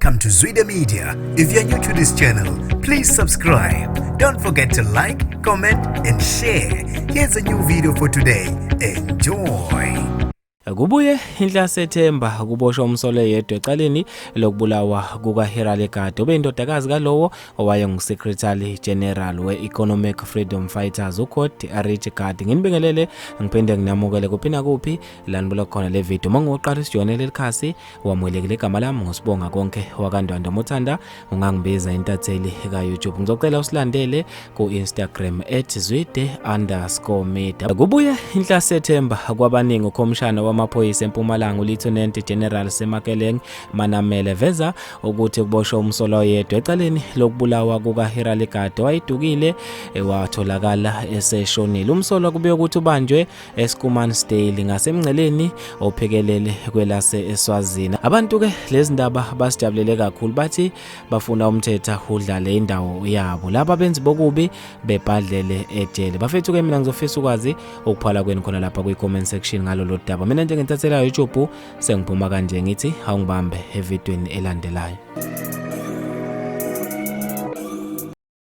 Welcome to Zwida Media. If you're new to this channel, please subscribe. Don't forget to like, comment, and share. Here's a new video for today. Enjoy. Kubuye inhlase ethemba kuboshwa umsolo yedwa ecaleni lokubulawa kuka Hillary Gardee obeyindodakazi kalowo owayenguSecretary General we-Economic Freedom Fighters uHillary Gardee. Nginibingelele ngiphinde nginamukele kuphi nakuphi lanibula khona le video. Mangoqala isijonele likhasi wamwelekile igama lami ngosibonga konke wakandwanda mothanda ungangibiza intatheli ka YouTube. Ngizocela usilandele ku Instagram @zwide_media. Kubuye inhlase ethemba kwabaningi ukhomishana wamaphoyisa eMpumalanga uLieutenant General Semakeleng Manamele veza ukuthi kuboshwa umsolo yedwa ecaleni lokubulawa kuka Hillary Gardee wayidukile watholakala eseshonile. Umsolo kubuye ukuthi ubanjwe eSkumansdale ngasemngceleni ophekelele kwelase eSwazini. Abantu ke lezi ndaba basijabulele kakhulu bathi bafuna umthetho udlale indawo yabo. Laba benzi bokubi bebhadlele ejele. Bafethu ke mina ngizofisa ukwazi ukuphala kweni khona lapha kwi-comment section ngalolu daba. Mina nje ngentathela YouTube sengiphuma kanje ngithi awungibambe evidweni elandelayo.